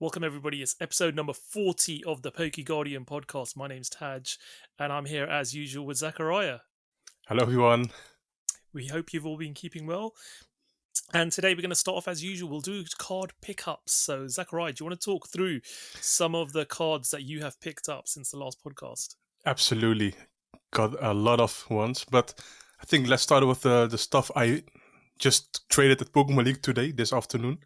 Welcome, everybody. It's episode number 40 of the PokeGuardian podcast. My name's Taj, and I'm here as usual with Zakariya. Hello, everyone. We hope you've all been keeping well. And today we're going to start off as usual. We'll do card pickups. So, Zakariya, do you want to talk through some of the cards that you have picked up since the last podcast? Absolutely. Got a lot of ones, but I think let's start with the stuff I just traded at Pokemon League today, this afternoon.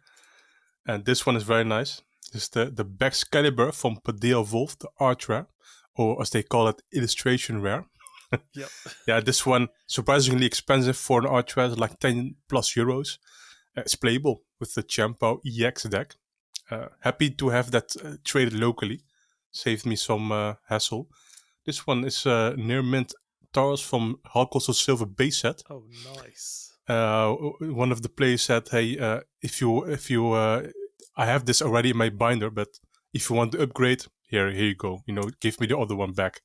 And this one is very nice. It's the Baxcalibur from Padea Wolf, the Art Rare, or as they call it, Illustration Rare. Yep. Yeah, this one, surprisingly expensive for an Art Rare, like 10 plus euros. It's playable with the Champo EX deck. Happy to have that traded locally. Saved me some hassle. This one is near mint Taurus from Hulk Silver base set. Oh, nice. One of the players said, "Hey, if you, I have this already in my binder, but if you want to upgrade, here you go. Give me the other one back."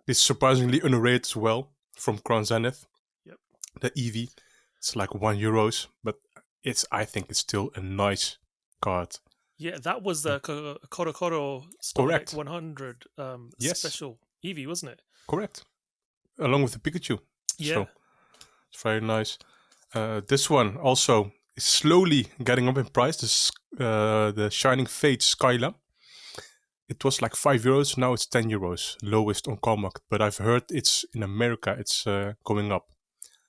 This is surprisingly underrated as well from Crown Zenith. Yep. The EV, it's like €1, but I think it's still a nice card. Yeah, that was the Korokoro Correct. 100 Yes. special Eevee, wasn't it? Correct. Along with the Pikachu. Yeah. So it's very nice. This one also is slowly getting up in price. This the Shining Fate Skyla. It was like €5. Now it's €10. Lowest on Call Market. But I've heard it's in America. It's going up.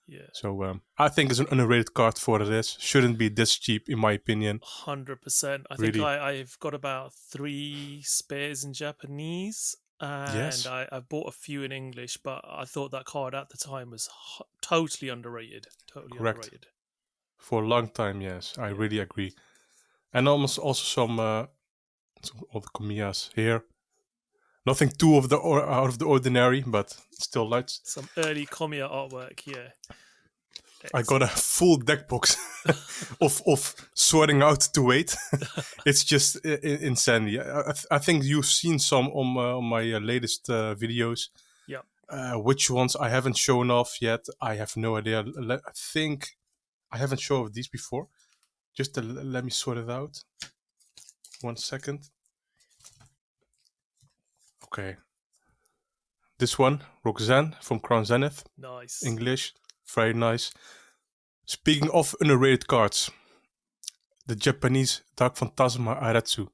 Yeah. So I think it's an underrated card for what it is. Shouldn't be this cheap, in my opinion. 100%. I Really? think I've got about 3 spares in Japanese, and Yes. I bought a few in English, but I thought that card at the time was totally underrated. Totally Correct. underrated. For a long time, yes. I really agree. And almost also some of the Kamiyas here. Nothing too out of the ordinary, but still nice. Some early Komiya artwork, yeah. I got a full deck box of sorting out to wait. It's just insanity. I think you've seen some on my latest videos. Yeah. Which ones I haven't shown off yet, I have no idea. I think I haven't shown off these before. Just let me sort it out. 1 second. Okay. This one, Roxanne from Crown Zenith. Nice. English. Very nice. Speaking of underrated cards, the Japanese Dark Phantasma Aratsu.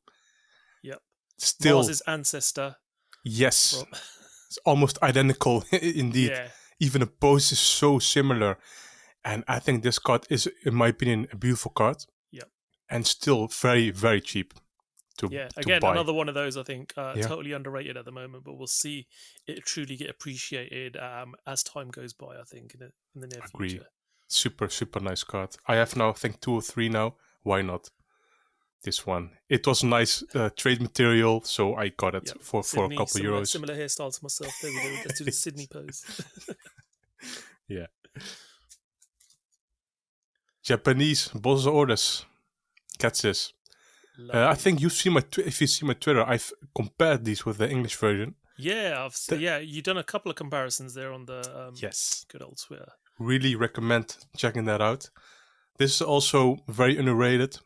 Yep. Still. Mars' ancestor. Yes. It's almost identical indeed. Yeah. Even the pose is so similar. And I think this card is, in my opinion, a beautiful card. Yep. And still very, very cheap to again, buy. another one of those, I think, totally underrated at the moment, but we'll see it truly get appreciated as time goes by, I think, in the near future. Super, super nice card. I have now, I think, 2 or 3 now. Why not? This one. It was nice trade material, so I got it for a couple euros. Similar hairstyle to myself. There we go. Let's do the Sydney pose. Yeah. Japanese Boss Orders. Catsis. I think you've seen if you see my Twitter, I've compared these with the English version. Yeah, you've done a couple of comparisons there on the good old Twitter. Really recommend checking that out. This is also very underrated.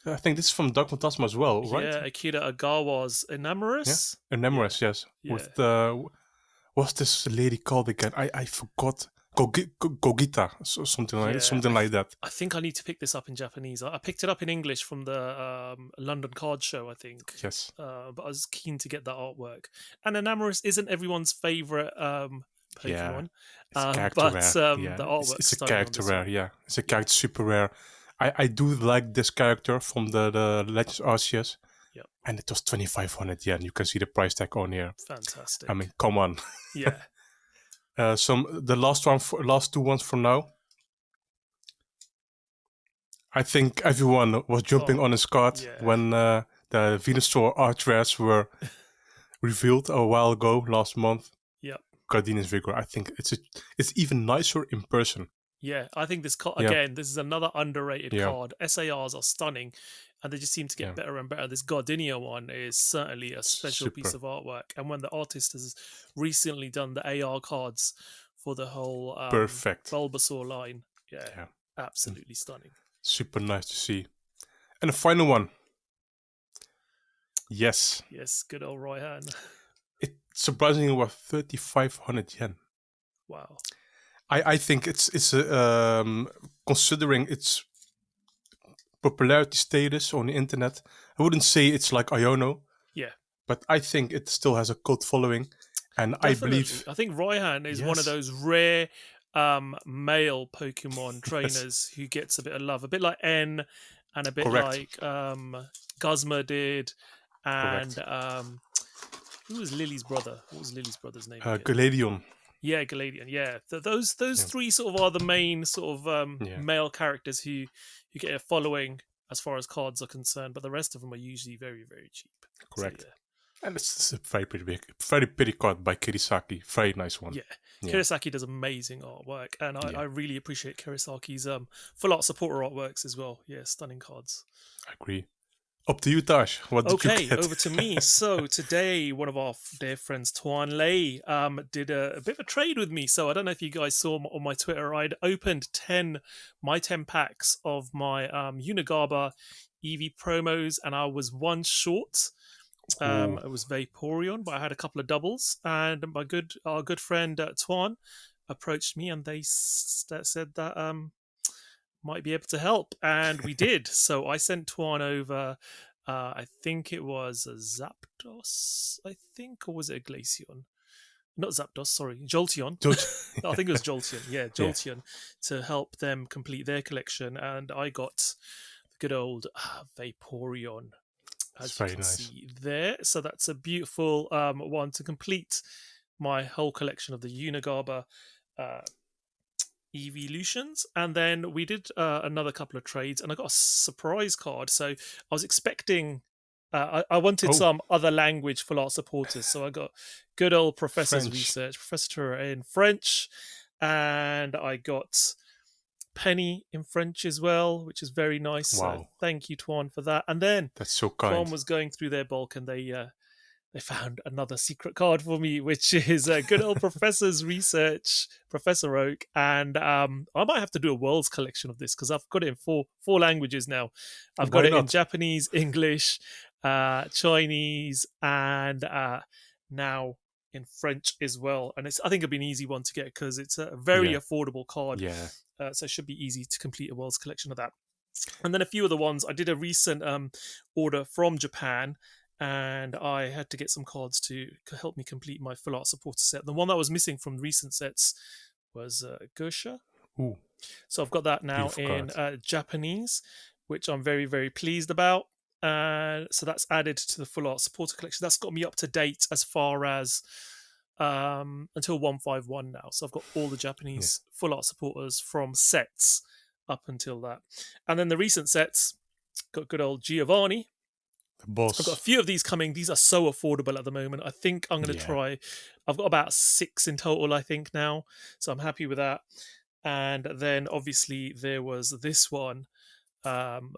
I think this is from Dark Phantasma as well, right? Yeah, Akira Agawa's Enamorous. Yeah? Enamorous, yes. Yeah. With what's this lady called again? I forgot. Gogita, something like that. I think I need to pick this up in Japanese. I picked it up in English from the London Card Show, I think. Yes. But I was keen to get that artwork. And Enamorous isn't everyone's favourite Pokemon. Yeah, it's a character rare. The artwork it's a character rare, yeah. It's a character super rare. I do like this character from the Legends Arceus. Yep. And it was 2,500 yen. You can see the price tag on here. Fantastic. I mean, come on. Yeah. The last 2 ones for now. I think everyone was jumping on his card when the Venusaur Art Rares were revealed a while ago, last month. Yeah. Gardenia's Vigor. I think it's even nicer in person. Yeah, I think this card, again, this is another underrated card. SARs are stunning, and they just seem to get better and better. This Gardenia one is certainly a special piece of artwork. And when the artist has recently done the AR cards for the whole Bulbasaur line, absolutely stunning. Super nice to see. And the final one. Yes, good old Raihan. It surprisingly was 3,500 yen. Wow. I think it's considering its popularity status on the internet. I wouldn't say it's like Iono. Yeah. But I think it still has a cult following, and Definitely. I think Raihan is one of those rare male Pokemon trainers who gets a bit of love, a bit like N, and a bit like Guzma did, and who was Lily's brother? What was Lily's brother's name? Galadion. Yeah, Galadian. Yeah, those three sort of are the main sort of male characters who get a following as far as cards are concerned, but the rest of them are usually very, very cheap. Correct. So, yeah. And it's a very pretty card by Kirisaki. Very nice one. Yeah. Kirisaki does amazing artwork, and I really appreciate Kirisaki's full art supporter artworks as well. Yeah, stunning cards. I agree. Up to you, Taj. What did you get? Over to me. So today, one of our dear friends, Tuan Lei, did a bit of a trade with me. So I don't know if you guys saw on my Twitter, I'd opened 10 packs of my Unigaba EV promos, and I was one short. It was Vaporeon, but I had a couple of doubles, and our good friend Tuan approached me, and they said that might be able to help, and we did. So I sent Tuan over. I think it was a Zapdos. Or was it a Glaceon? Not Zapdos. Sorry, Jolteon. I think it was Jolteon. Yeah, Jolteon to help them complete their collection, and I got the good old Vaporeon. As you can see there. So that's a beautiful one to complete my whole collection of the Unigaba evolutions. And then we did another couple of trades, and I got a surprise card. So I was expecting I wanted some other language full art supporters, so I got good old Professor's Research, Professor in French, and I got Penny in French as well, which is very nice. Wow. So thank you, Tuan, for that. And then that's so kind. Tuan was going through their bulk, and they found another secret card for me, which is a good old Professor's Research, Professor Oak. And I might have to do a world's collection of this because I've got it in four languages now. I've got it in Japanese, English, Chinese, and now in French as well. And I think it'll be an easy one to get because it's a very affordable card. Yeah. So it should be easy to complete a world's collection of that. And then a few of the ones, I did a recent order from Japan, and I had to get some cards to help me complete my full art supporter set. The one that was missing from recent sets was Gersha. Ooh. So I've got that now in Japanese, which I'm very, very pleased about. So that's added to the full art supporter collection. That's got me up to date as far as until 151 now. So I've got all the Japanese full art supporters from sets up until that. And then the recent sets, got good old Giovanni. The boss. I've got a few of these coming. These are so affordable at the moment. I think I'm going to try. I've got about 6 in total, I think, now. So I'm happy with that. And then obviously there was this one,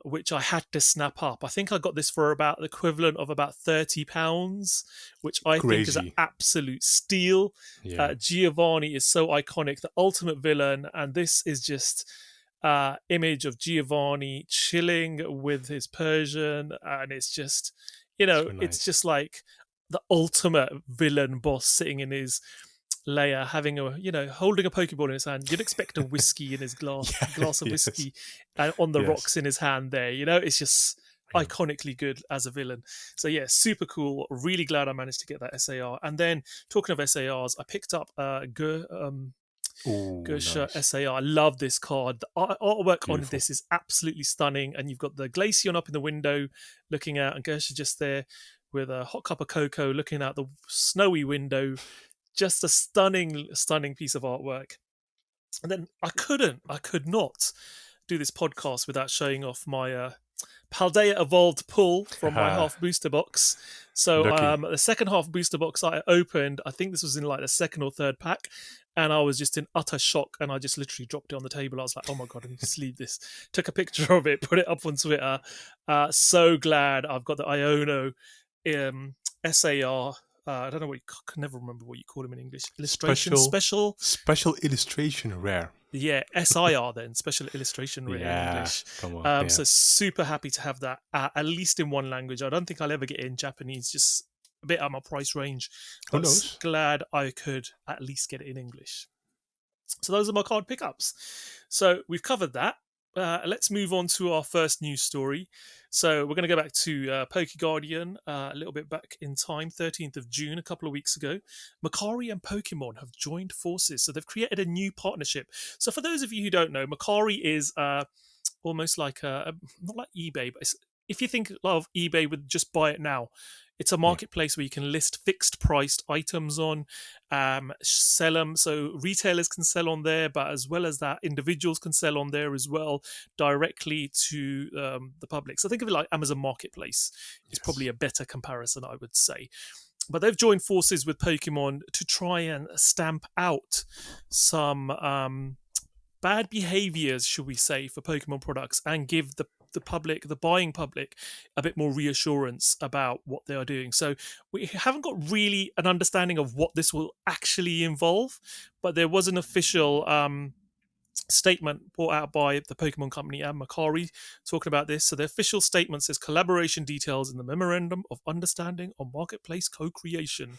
which I had to snap up. I think I got this for about the equivalent of about £30, which I think is an absolute steal. Yeah. Giovanni is so iconic, the ultimate villain, and this is just image of Giovanni chilling with his Persian, and it's just, it's just like the ultimate villain boss sitting in his layer, having holding a Pokeball in his hand. You'd expect a whiskey in his glass of whiskey on the rocks in his hand there. It's just iconically good as a villain. So yeah, super cool. Really glad I managed to get that SAR. And then talking of SARs, I picked up Gersha SAR. I love this card. The artwork on this is absolutely stunning. And you've got the Glaceon up in the window looking out, and Gersha just there with a hot cup of cocoa looking out the snowy window. Just a stunning piece of artwork. And then I could not do this podcast without showing off my Paldea Evolved pull from my half booster box. So the second half booster box I opened, I think this was in like the second or third pack, and I was just in utter shock, and I just literally dropped it on the table. I was like, oh my God, I need to sleeve this. Took a picture of it, put it up on Twitter. So glad I've got the Iono SAR I don't know what I can never remember what you call them in English. Special illustration rare. Yeah, SIR then, special illustration rare in English. Come on. So super happy to have that at least in one language. I don't think I'll ever get it in Japanese, just a bit out of my price range. Who But knows? glad I could at least get it in English. So those are my card pickups. So we've covered that. Let's move on to our first news story. So we're going to go back to PokeGuardian a little bit back in time, 13th of June, a couple of weeks ago. Mercari and Pokemon have joined forces. So they've created a new partnership. So for those of you who don't know, Mercari is almost like not like eBay, but if you think of eBay with just buy it now, it's a marketplace where you can list fixed priced items on, sell them. So retailers can sell on there, but as well as that, individuals can sell on there as well directly to the public. So think of it like Amazon Marketplace. It's probably a better comparison, I would say. But they've joined forces with Pokemon to try and stamp out some bad behaviors, should we say, for Pokemon products and give the public, the buying public, a bit more reassurance about what they are doing. So we haven't got really an understanding of what this will actually involve, but there was an official statement brought out by the Pokemon company and Mercari talking about this. So the official statement says collaboration details in the Memorandum of Understanding on Marketplace Co-Creation.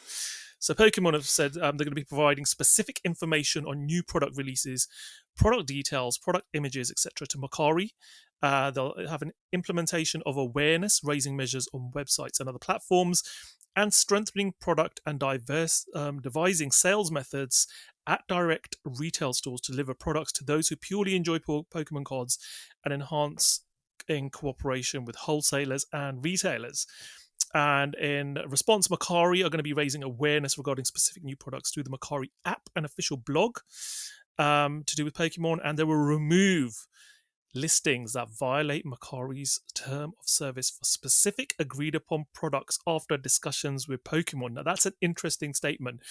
So Pokemon have said they're going to be providing specific information on new product releases, product details, product images, etc. to Mercari. They'll have an implementation of awareness raising measures on websites and other platforms, and strengthening product and devising sales methods at direct retail stores to deliver products to those who purely enjoy Pokemon cards, and enhance in cooperation with wholesalers and retailers. And in response, Mercari are going to be raising awareness regarding specific new products through the Mercari app and official blog to do with Pokemon, and they will remove listings that violate Mercari's term of service for specific agreed upon products after discussions with Pokemon. Now, that's an interesting statement.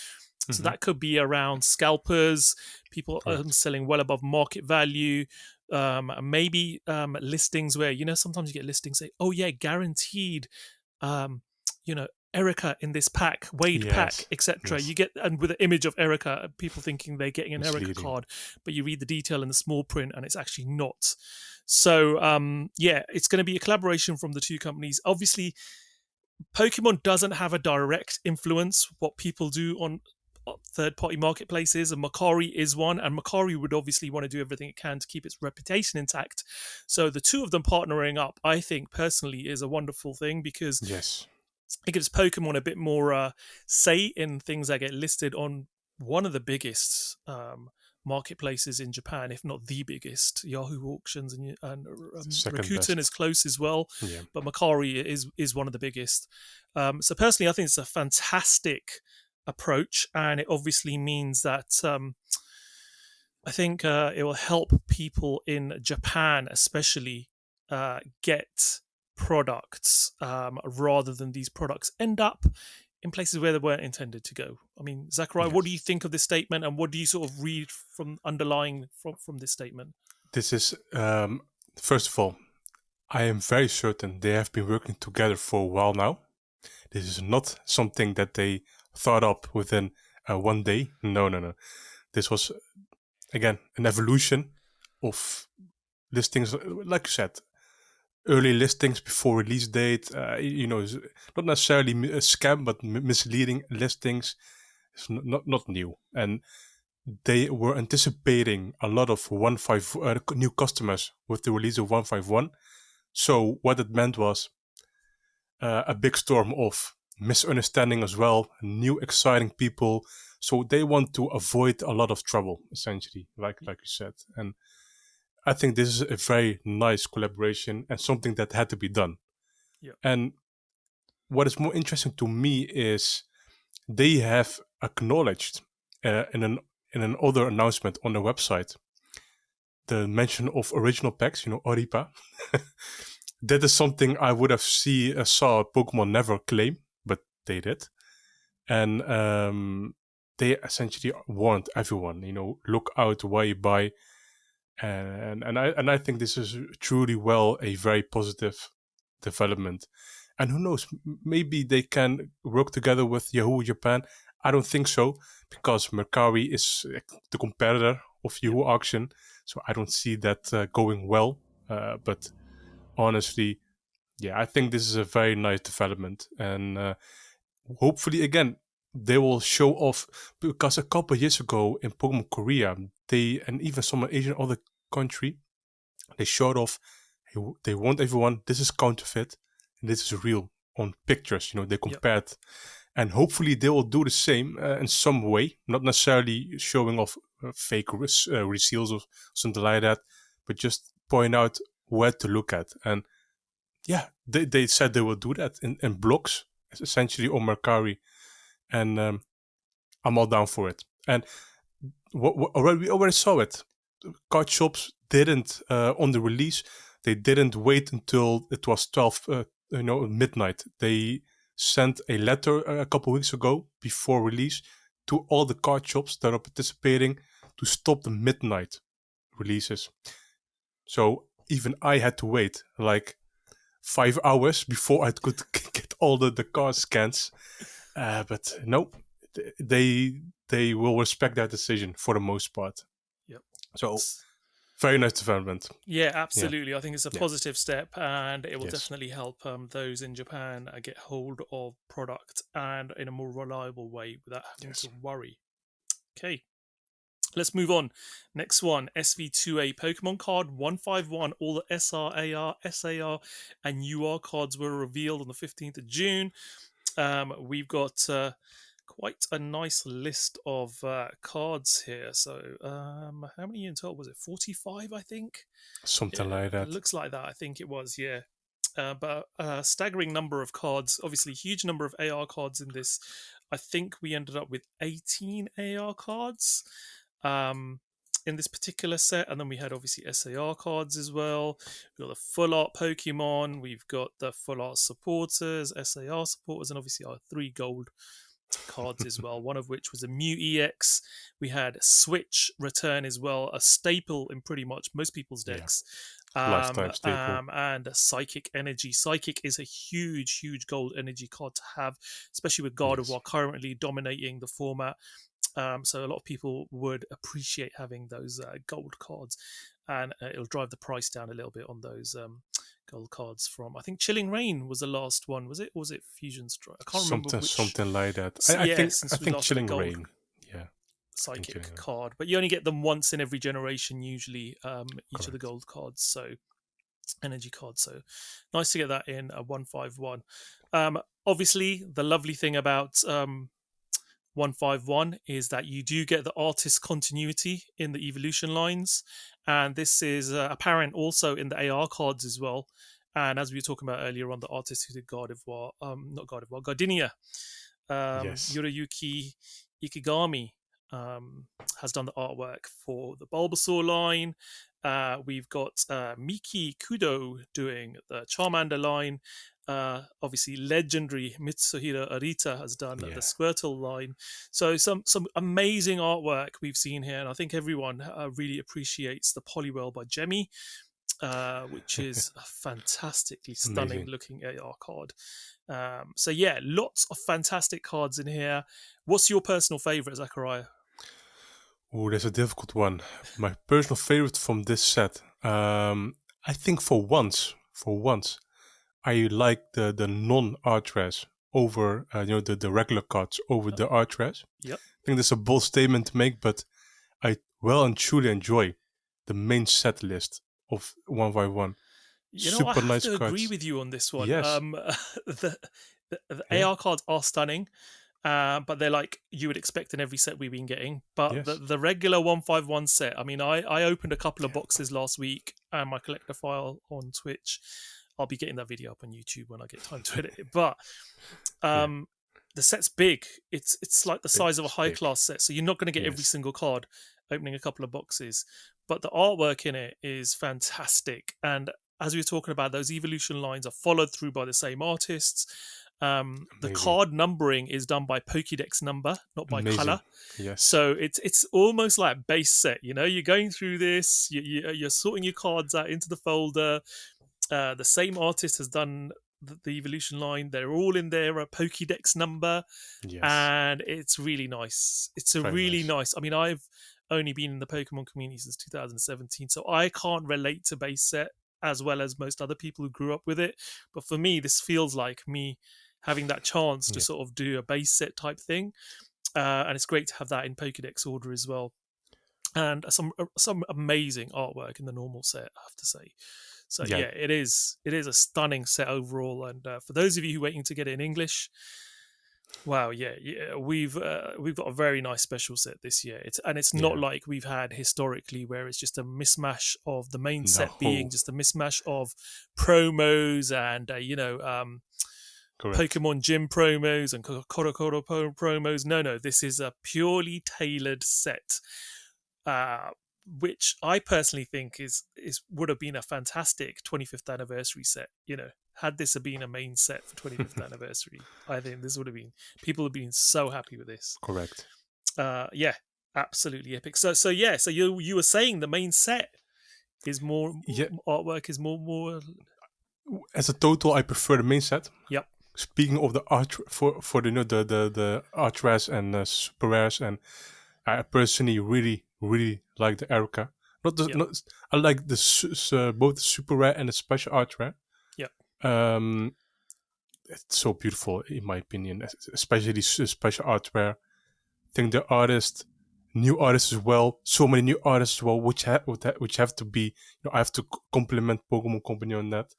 So that could be around scalpers, people selling well above market value, maybe listings where, sometimes you get listings say, oh yeah, guaranteed, Erica in this pack, Wade pack, etc. You get, and with an image of Erica, people thinking they're getting an Erica card, but you read the detail in the small print and it's actually not. So it's going to be a collaboration from the two companies. Obviously, Pokemon doesn't have a direct influence what people do on third-party marketplaces, and Mercari is one, and Mercari would obviously want to do everything it can to keep its reputation intact. So the two of them partnering up, I think personally, is a wonderful thing, because it gives Pokemon a bit more say in things that get listed on one of the biggest marketplaces in Japan, if not the biggest. Yahoo Auctions and Rakuten is close as well, but Mercari is one of the biggest. So personally, I think it's a fantastic approach, and it obviously means that I think it will help people in Japan especially get products rather than these products end up in places where they weren't intended to go. I mean, Zakariya, what do you think of this statement, and what do you sort of read from underlying from this statement? This is, first of all, I am very certain they have been working together for a while now. This is not something that they thought up within one day. No. This was, again, an evolution of listings, like you said, early listings before release date, not necessarily a scam, but misleading listings. It's not new. And they were anticipating a lot of new customers with the release of 151. So what it meant was a big storm of misunderstanding as well, new exciting people. So they want to avoid a lot of trouble, essentially, like you said. And I think this is a very nice collaboration and something that had to be done. Yeah. And what is more interesting to me is they have acknowledged in an other announcement on their website the mention of original packs, Oripa. That is something I would have saw Pokemon never claim, but they did. And they essentially warned everyone, look out why you buy. And I think this is truly a very positive development. And who knows, maybe they can work together with Yahoo Japan. I don't think so, because Mercari is the competitor of Yahoo Auction. So I don't see that going well. But honestly, yeah, I think this is a very nice development. And hopefully, again, they will show off. Because a couple of years ago in Pokemon Korea, and even some Asian other country, they showed off, they warned everyone, this is counterfeit and this is real on pictures. They compared. And hopefully they will do the same in some way, not necessarily showing off fake reseals or something like that, but just point out where to look at. And yeah, they said they will do that in blocks, essentially, on Mercari. And I'm all down for it. And we already saw it. Card shops didn't, on the release, they didn't wait until it was 12 midnight. They sent a letter a couple weeks ago before release to all the card shops that are participating to stop the midnight releases. So even I had to wait like 5 hours before I could get all the card scans. But no, they will respect that decision for the most part. Yep. So very nice development. Yeah, absolutely. Yeah. I think it's a positive step, and it will definitely help those in Japan get hold of product and in a more reliable way without having to worry. Okay, let's move on. Next one, SV2A Pokemon card 151. All the SR, AR, SAR, and UR cards were revealed on the 15th of June. We've got quite a nice list of cards here. So how many in total was it? 45, I think? Something like that. It looks like that. I think it was, yeah. But a staggering number of cards. Obviously, huge number of AR cards in this. I think we ended up with 18 AR cards in this particular set. And then we had, obviously, SAR cards as well. We've got the full art Pokemon. We've got the full art supporters, SAR supporters, and obviously our 3 gold cards as well, one of which was a Mew EX. We had Switch return as well, a staple in pretty much most people's decks. Lifetime staple. And a Psychic Energy. Psychic is a huge gold energy card to have, especially with Gardevoir currently dominating the format. So a lot of people would appreciate having those gold cards, and it'll drive the price down a little bit on those gold cards from, I think, Chilling Reign was the last one, was it? Or was it Fusion Strike? I can't remember which. Something like that. I think Chilling Reign. Yeah. Psychic card, but you only get them once in every generation usually, each of the gold cards, so energy cards. So nice to get that in a 151. Obviously, the lovely thing about 151 is that you do get the artist continuity in the evolution lines, and this is apparent also in the AR cards as well. And as we were talking about earlier on, the artist who did Gardenia, Yoriyuki Ikigami, has done the artwork for the Bulbasaur line. We've got Miki Kudo doing the Charmander line. Obviously, legendary Mitsuhiro Arita has done the Squirtle line. So some amazing artwork we've seen here, and I think everyone really appreciates the Poliwhirl by Jemmy, which is a fantastically stunning looking AR card. So yeah, lots of fantastic cards in here. What's your personal favorite, Zakariya? Oh, that's a difficult one. My personal favorite from this set, I think for once, I like the non-Artress over the regular cards over the Artress. Yep. I think that's a bold statement to make, but I well and truly enjoy the main set list of 151. I have to agree with you on this one. Yes. The AR cards are stunning. But they're like you would expect in every set we've been getting. But the regular 151 set, I mean, I opened a couple of boxes last week and my collector file on Twitch. I'll be getting that video up on YouTube when I get time to edit it. But the set's big. It's like the size of a high class set. So you're not going to get every single card opening a couple of boxes. But the artwork in it is fantastic. And as we were talking about, those evolution lines are followed through by the same artists. The card numbering is done by Pokédex number, not by color. Yes. So it's almost like base set. You're going through this, you're sorting your cards out into the folder. The same artist has done the evolution line. They're all in their Pokédex number, and it's really nice. It's a really nice. I mean, I've only been in the Pokemon community since 2017, so I can't relate to base set as well as most other people who grew up with it. But for me, this feels like me having that chance to sort of do a base set type thing, and it's great to have that in Pokédex order as well. And some amazing artwork in the normal set, I have to say. So yeah, it is a stunning set overall. And for those of you who are waiting to get it in English, wow, we've got a very nice special set this year. It's not like we've had historically, where it's just a mismatch of the main set being just a mismatch of promos and Pokemon Gym promos and Korokoro promos. No, this is a purely tailored set. Which I personally think is would have been a fantastic 25th anniversary set. Had this been a main set for 25th anniversary, I think this would have been, people have been so happy with this. Correct. Absolutely epic. So you were saying the main set is more artwork is more. As a total, I prefer the main set. Yep. Speaking of the art for the art rares and super rares, and I personally really like the Erica. I like both the super rare and the special art rare. Yeah. It's so beautiful in my opinion, especially the special art rare. I think the new artists as well. So many new artists as well, which have to be. I have to compliment Pokemon Company on that.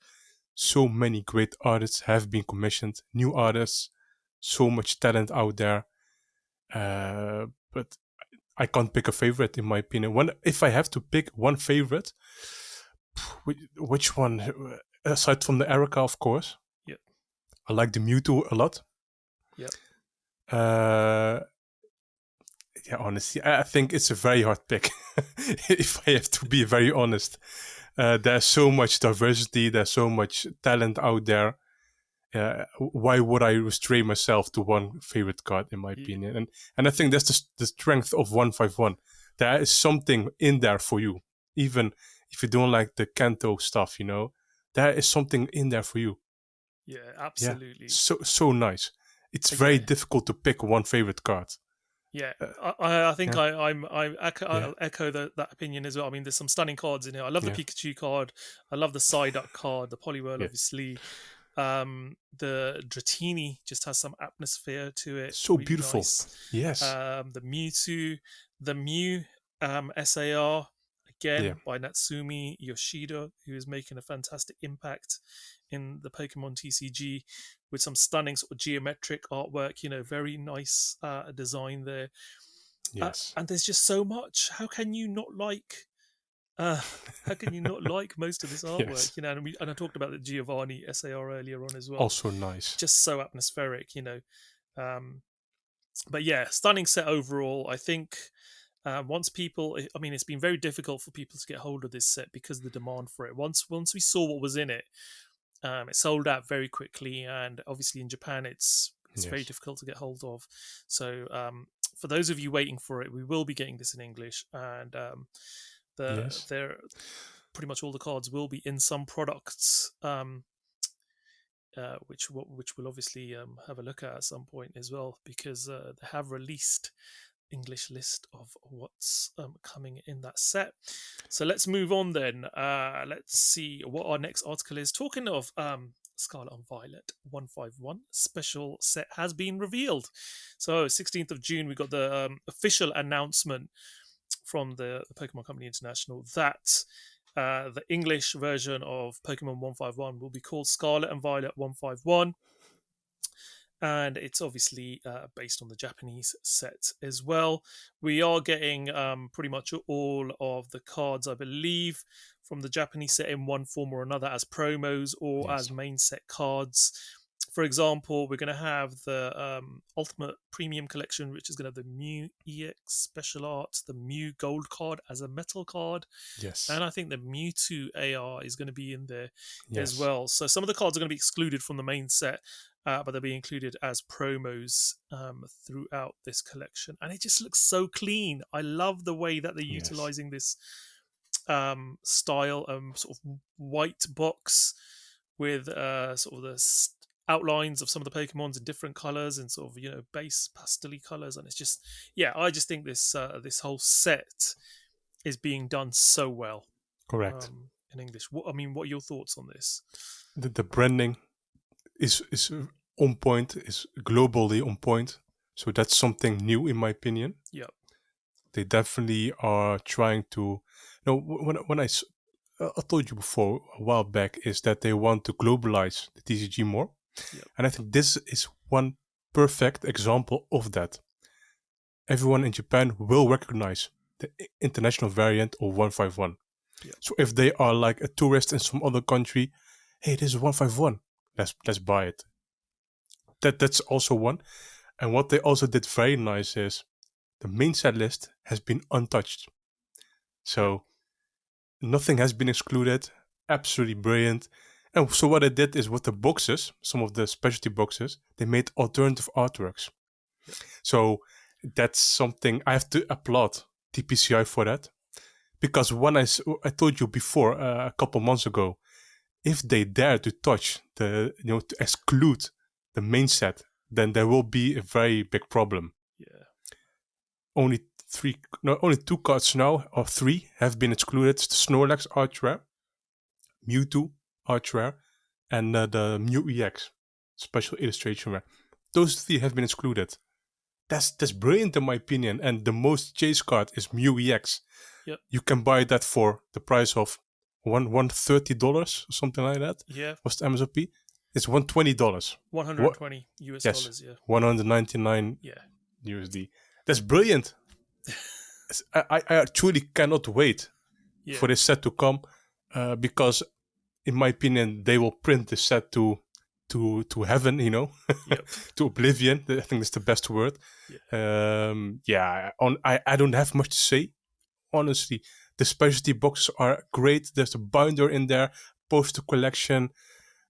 So many great artists have been commissioned. New artists, so much talent out there. But I can't pick a favorite in my opinion. If I have to pick one favorite, which one? Aside from the Erica, of course. Yeah. I like the Mewtwo a lot. Yeah. Honestly, I think it's a very hard pick. If I have to be very honest, there's so much diversity. There's so much talent out there. Why would I restrain myself to one favorite card, in my opinion? And I think that's the strength of 151. There is something in there for you, even if you don't like the Kanto stuff. There is something in there for you. Yeah, absolutely. Yeah, so nice. It's very difficult to pick one favorite card. Yeah, I think I echo that opinion as well. I mean, there's some stunning cards in here. I love the Pikachu card. I love the Psyduck card. The Poliwhirl, obviously. The Dratini just has some atmosphere to it. So really beautiful. Nice. Yes. The Mewtwo, the Mew SAR again by Natsumi Yoshida, who is making a fantastic impact in the Pokemon TCG with some stunning sort of geometric artwork. Very nice design there. Yes. And there's just so much. How can you not like? How can you not like most of this artwork? Yes. And I talked about the Giovanni SAR earlier on as well. Also nice. Just so atmospheric, But yeah, stunning set overall. I think once people, I mean, it's been very difficult for people to get hold of this set because of the demand for it. Once we saw what was in it, it sold out very quickly, and obviously in Japan, it's very difficult to get hold of. So for those of you waiting for it, we will be getting this in English, and they're pretty much all the cards will be in some products, which we'll obviously have a look at some point as well, because they have released English list of what's coming in that set. So let's move on then. Let's see what our next article is. Talking of Scarlet and Violet 151 special set has been revealed. So 16th of June, we got the official announcement from the Pokemon Company International that the English version of Pokemon 151 will be called Scarlet and Violet 151. And it's obviously based on the Japanese set as well. We are getting pretty much all of the cards, I believe, from the Japanese set in one form or another as promos or as main set cards. For example, we're going to have the Ultimate Premium Collection, which is going to have the Mew EX Special Art, the Mew Gold card as a metal card. Yes. And I think the Mewtwo AR is going to be in there as well. So some of the cards are going to be excluded from the main set, but they'll be included as promos throughout this collection. And it just looks so clean. I love the way that they're utilizing this style, sort of white box with sort of the outlines of some of the Pokemons in different colors and sort of base pastel-y colors, and it's just I just think this whole set is being done so well. Correct. In English. What are your thoughts on this? The branding is on point, is globally on point. So that's something new in my opinion. Yeah. They definitely are trying to. When I told you before a while back, is that they want to globalize the TCG more, and I think this is one perfect example of that. Everyone in Japan will recognize the international variant of 151. So if they are like a tourist in some other country, hey, this is 151. Let's buy it. That's also one. And what they also did very nice is the main set list has been untouched. So nothing has been excluded. Absolutely brilliant. And so what I did is with the boxes, some of the specialty boxes, they made alternative artworks. So that's something I have to applaud TPCI for that. Because when I told you before a couple months ago, if they dare to touch to exclude the main set, then there will be a very big problem. Yeah. Only two cards now, or three, have been excluded: the Snorlax Arch Rare, Mewtwo Arch Rare, and the Mew EX Special Illustration Rare. Those three have been excluded. That's brilliant in my opinion. And the most chase card is Mew EX. Yep. You can buy that for the price of $130 or something like that. Yeah. What's the MSRP? It's $120. $120 US dollars. Yeah. 199 USD. That's brilliant. I truly cannot wait for this set to come, because, in my opinion, they will print the set to heaven, to oblivion. I think that's the best word. I don't have much to say. Honestly, the specialty boxes are great. There's a binder in there, poster collection.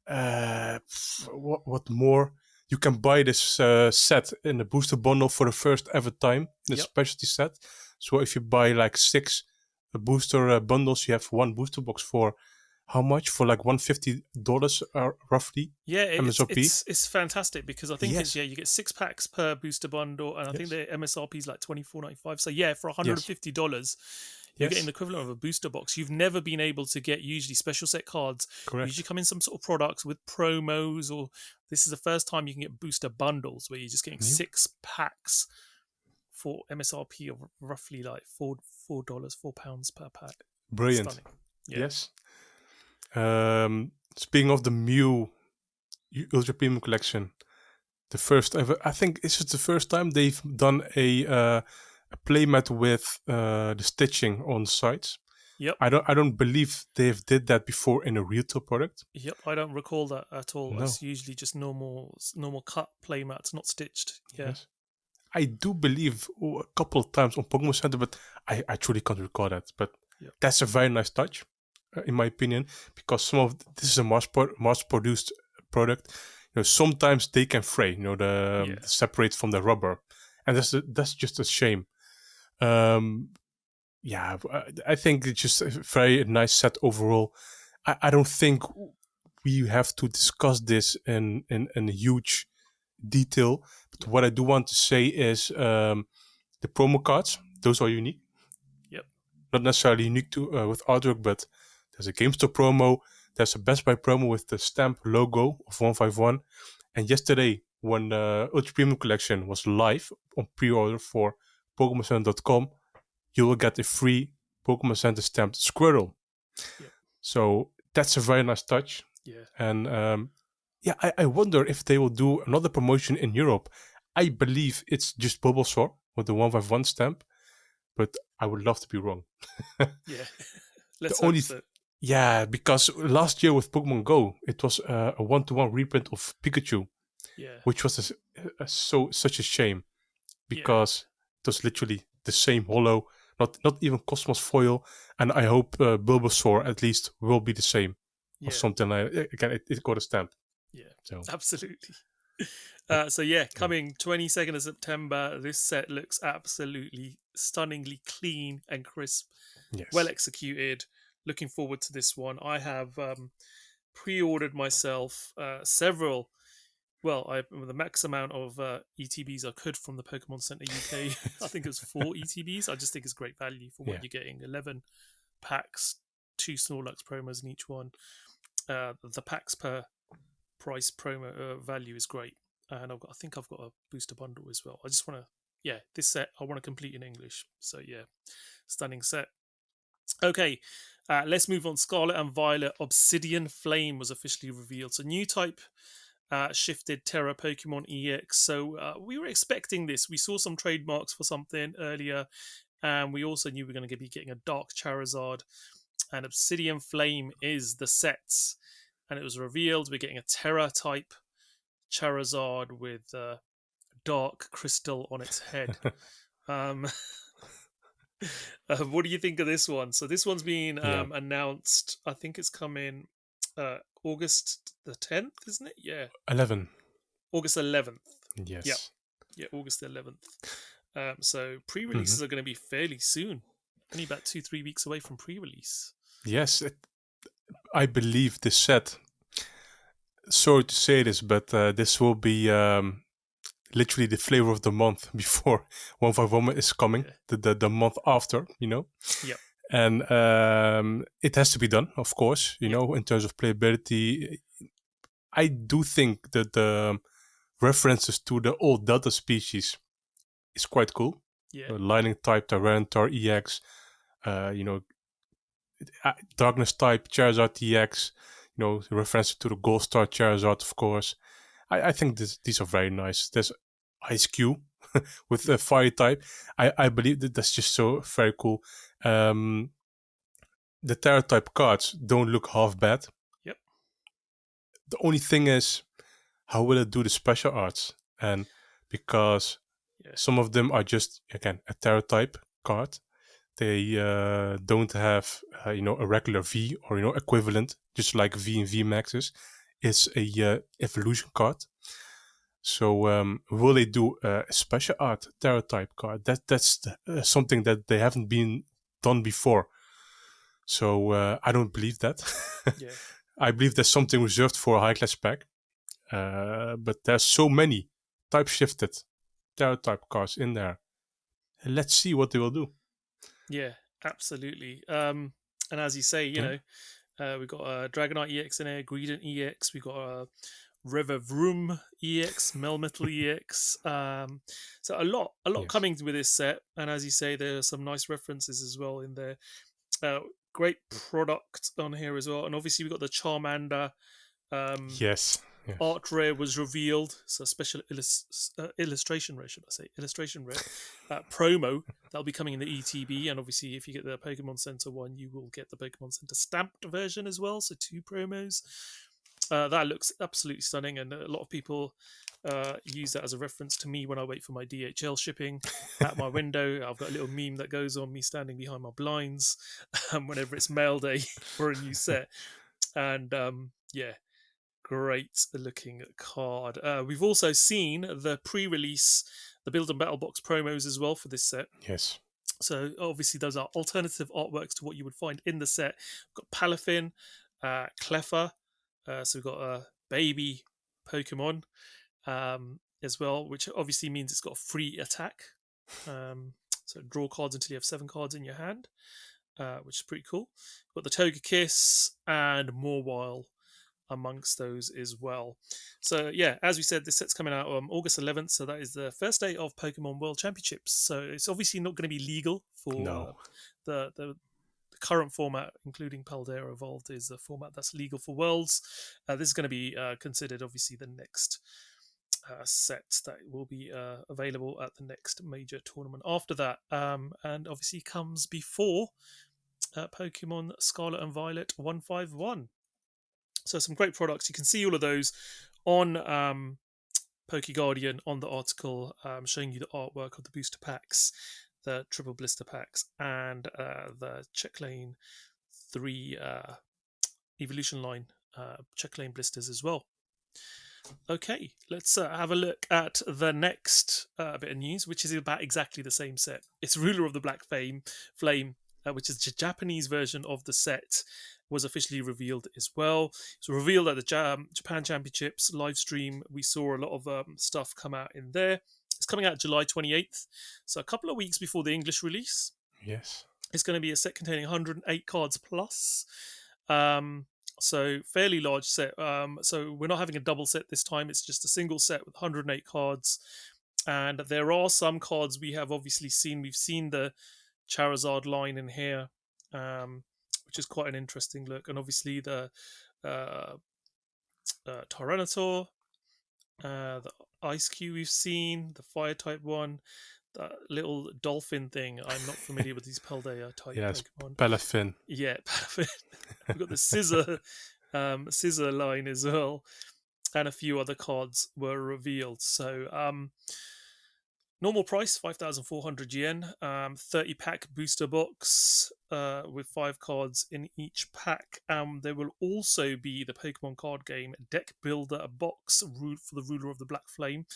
What more? You can buy this set in a booster bundle for the first ever time. The specialty set. So if you buy like 6 booster bundles, you have 1 booster box for how much? For like $150 roughly. Yeah, it's fantastic because I think you get 6 packs per booster bundle, and I think the MSRP is like $24.95. So for $150, you're getting the equivalent of a booster box. You've never been able to get usually special set cards. Correct. Usually come in some sort of products with promos, or this is the first time you can get booster bundles where you're just getting 6 packs for MSRP of roughly like £4 per pack. Brilliant. Stunning. Yes. Speaking of the Mew Ultra Premium Collection, the first ever, I think this is the first time they've done a playmat with the stitching on the sides. Yep. I don't believe they've did that before in a retail product. Yep, I don't recall that at all. No. It's usually just normal cut playmats, not stitched. Yeah. Yes. I do believe a couple of times on Pokemon Center, but I truly can't recall that. But that's a very nice touch, in my opinion, because this is a mass-produced product. Sometimes they can fray. Separate from the rubber, and that's just a shame. I think it's just a very nice set overall. I don't think we have to discuss this in a huge detail, but what I do want to say is the promo cards, those are unique. Yep. Not necessarily unique to with artwork, but there's a GameStop promo, there's a Best Buy promo with the stamp logo of 151, and yesterday when the Ultra Premium Collection was live on pre-order for PokemonCenter.com, you will get a free Pokemon Center stamped squirrel. Yep. So that's a very nice touch. Yeah. And I wonder if they will do another promotion in Europe. I believe it's just Bulbasaur with the 151 stamp, but I would love to be wrong. Let's hope so. Because last year with Pokemon Go, it was a 1-to-1 reprint of Pikachu, which was such a shame because it was literally the same holo, not even Cosmos foil, and I hope Bulbasaur at least will be the same or something like that. Again, it got a stamp. Yeah, so. Absolutely. Coming 22nd of September, this set looks absolutely stunningly clean and crisp, well executed. Looking forward to this one. I have pre-ordered myself several. Well, the max amount of ETBs I could from the Pokemon Center UK. I think it was 4 ETBs. I just think it's great value for what you're getting. 11 packs, 2 Snorlax promos in each one. The packs per price promo value is great. And I think I've got a booster bundle as well. I just want to, this set I want to complete in English. So stunning set. Okay, let's move on. Scarlet and Violet Obsidian Flame was officially revealed. So new type shifted Terra Pokemon EX. So we were expecting this. We saw some trademarks for something earlier, and we also knew we were going to be getting a Dark Charizard. And Obsidian Flame is the sets. And it was revealed we're getting a Terra type Charizard with Dark Crystal on its head. What do you think of this one? So this one's been announced. I think it's coming August the 10th, isn't it? Yeah. 11. August 11th. Yes. Yeah, August 11th. So pre-releases are going to be fairly soon. Only about 2-3 weeks away from pre-release. Yes, I believe this set. Sorry to say this, but this will be literally the flavor of the month before 151 is coming. The month after, Yep. And it has to be done, of course, in terms of playability. I do think that the references to the old Delta species is quite cool. Yeah. Lightning type Tyranitar EX, Darkness type Charizard EX, reference to the Gold Star Charizard, of course. I think these are very nice. There's Ice Cube with the Fire type. I believe that's just so very cool. The Terra type cards don't look half bad. Yep. The only thing is, how will it do the special arts? And because some of them are just, again, a Terra type card. They don't have, a regular V or, equivalent, just like V and V Maxes. It's a evolution card. So will they do a special art Terra type card? That's something that they haven't been done before. So I don't believe that. Yeah. I believe there's something reserved for a high class pack. But there's so many type shifted Terra type cards in there. Let's see what they will do. Yeah, absolutely. And as you say, we've got a Dragonite EX in there, Greedent EX, we've got a Revavroom EX, Melmetal EX. So a lot coming with this set. And as you say, there are some nice references as well in there. Great product on here as well. And obviously we've got the Charmander. Yes. Art rare was revealed, so special illustration rare, promo that'll be coming in the ETB, and obviously if you get the Pokemon Center one, you will get the Pokemon Center stamped version as well, so 2 promos. That looks absolutely stunning, and a lot of people use that as a reference to me when I wait for my DHL shipping at my window. I've got a little meme that goes on me standing behind my blinds whenever it's mail day for a new set, and great looking card. We've also seen the pre-release, the Build and Battle Box promos as well for this set. Yes. So obviously those are alternative artworks to what you would find in the set. We've got Palafin, Cleffa, so we've got a baby Pokemon as well, which obviously means it's got a free attack. So draw cards until you have 7 cards in your hand, which is pretty cool. We've got the Togekiss and Mawile amongst those as well. So as we said, this set's coming out on August 11th, so that is the first day of Pokemon World Championships. So it's obviously not going to be legal for the current format, including Paldea Evolved, is the format that's legal for Worlds. This is going to be considered obviously the next set that will be available at the next major tournament after that, and obviously comes before Pokemon Scarlet and Violet 151. So some great products. You can see all of those on PokeGuardian on the article, showing you the artwork of the booster packs, the triple blister packs, and the Check Lane 3 evolution line Check Lane blisters as well. Okay, let's have a look at the next bit of news, which is about exactly the same set. It's Ruler of the Black Flame, which is the Japanese version of the set. was officially revealed as well. It was revealed at the Japan Championships live stream. We saw a lot of stuff come out in there. It's coming out July 28th, so a couple of weeks before the English release. Yes. It's going to be a set containing 108 cards plus. So fairly large set. So we're not having a double set this time. It's just a single set with 108 cards. And there are some cards we have obviously seen. We've seen the Charizard line in here, which is quite an interesting look. And obviously the Tyranitar, the Ice Cube we've seen, the Fire type one, that little dolphin thing. I'm not familiar with these Paldea type Pokemon. Palafin. Yeah, Palafin. We've got the Scissor line as well, and a few other cards were revealed. So normal price 5,400 yen, 30 pack booster box with 5 cards in each pack. There will also be the Pokemon card game deck builder box for the Ruler of the Black Flame,